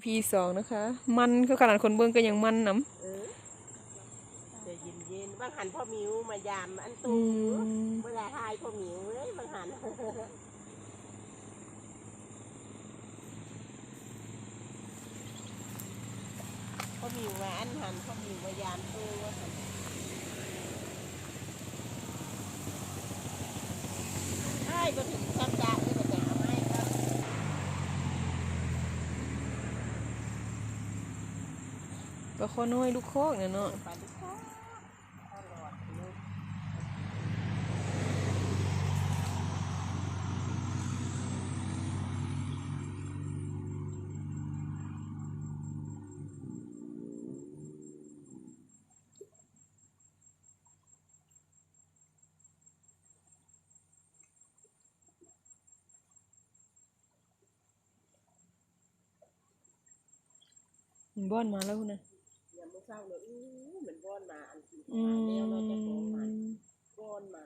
EP 2นะคะมันคือขนาดคนเบิ่งก็ยังมันน้ำจะเย็นบางหันพ่อมิวมายามอันตูเวลาทายพ่อมิวเลยบางหันพ่อมิวมาอันหันพ่อมิวมายามตูว่าใช่ก็ถึงสัปดาห์ที่จะเอาให้ครับก็ข้อน้อยลูกโคกเนี่ยเนาะบ้อนมาแล้วนะยังไม่เศร้าเลยเหมือนบ้อนมาอันที่มาแล้วเราจะบอกมันบ้อนมา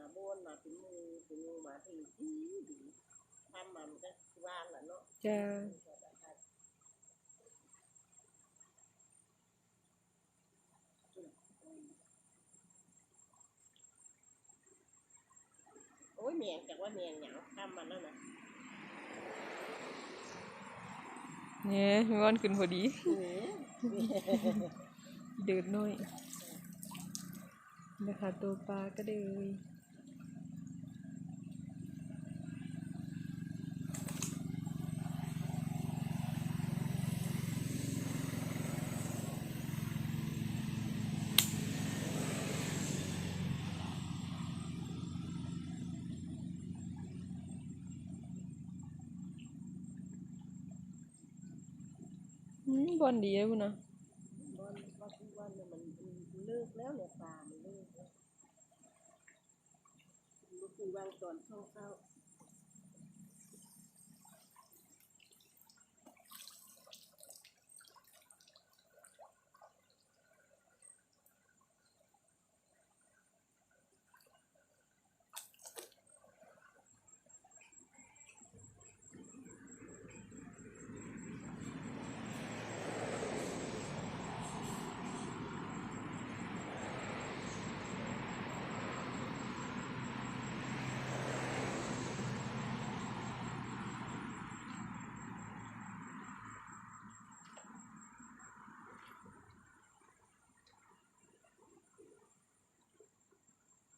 เป็นมือมาถึงทำมันก็ว่างแล้วเนาะจ้าโอ้ยเมียงจากว่าเมียงเหนียวทำมันแล้วนะเนี่ยมีวันขึ้นพอดีเดือดน้อยนะคะตัวปลาก็เลยบอลดีเลยคุณนะบอลมันเลิกแล้วเนี่ยปลามันเลิกแล้วลูกคือวางตอนช่องเข้า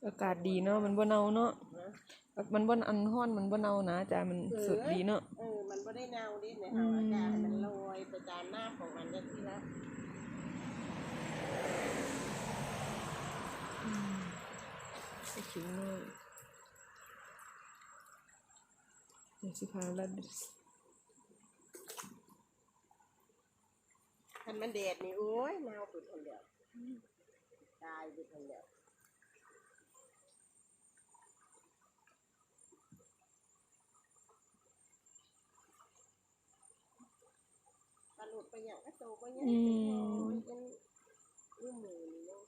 อากาศดีเนาะมันบ่เน่าเนาะมันบ่อันฮ้อนมันบ่เน่านะจ้ามันสดดีเนาะมันบ่ได้เน่าดิเนี่ยค่ะอากาศมันลอยไปตามหน้าของมันอย่างที่แล้วไปถึงเลยเดี๋ยวสิพาลัดคันมันแดดนี่โอ้ยเน่าไปคนเดียวตายไปคนเดียวหลุดไปอย่างก็โตไปอย่างเป็นรูปมือนี่เนาะ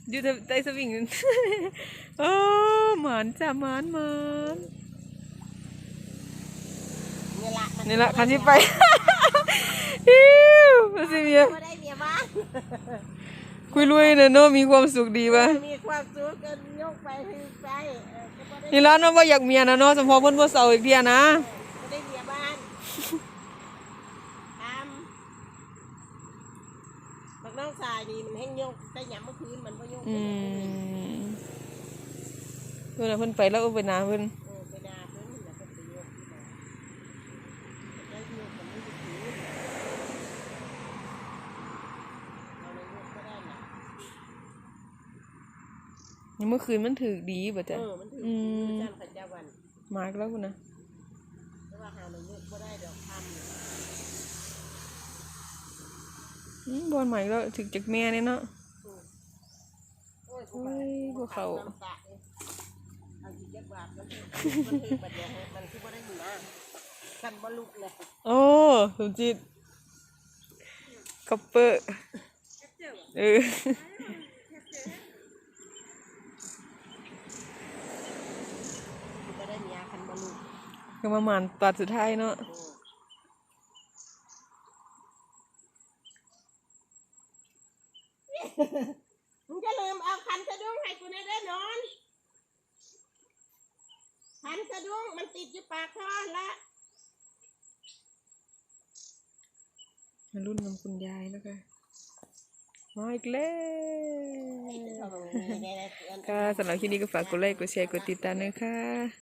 อยู่ใต้สวิงโอ้หมานจ้าหมานนี่ละคันที่ไปมาสิเมียคุยลุยเนาะมีความสุขดีป่ะมีความสุขกันยกไปไปนี่แล้วเนาะว่าอยากเมียนะเนาะเฉพาะเพิ่นบ่เศร้าอีกเที่ยนะไม่ได้เมียบ้านบักน้องชายนี่มันแห้งยกแต่ยามเมื่อคืนมันบ่ยกเพิ่นไปแล้วไปนาเพิ่นไปนาเพิ่นแล้วก็ไปยกที่นาแล้วยกมันไม่ได้ถือเราเลยยกก็ได้นะยังเมื่อคืนมันถือดีป่ะจ๊ะมันถือดีจันขันเจ้าวันมากแล้วคุณนะแต่ว่าหาเลยยกก็ได้ดอกคำ บอนใหม่แล้วถึงจากแม่เนี่ยเนาะ โอ้ย โอ้ยบ่เข้า เอาอีกจักบาทมันคือบัดเดียวมันคือบ่ได้อยู่นะกันบ่ลุกเลย โอ้สมจิตคัปเปอร์เออ คือบ่ได้เมียคันบ่ลุก ก็ประมาณตัดสุดท้ายเนาะ มึงจะลืมเอาคันสะดุ้งให้กูได้นอนคันสะดุ้งมันติดอยู่ปากท่อละ มารุ่นนำคุณยายแล้วค่ะมาอีกแล้ว ค่ะสำหรับคลิปนี้ก็ฝากกดไลค์กดแชร์กดติดตามนะคะ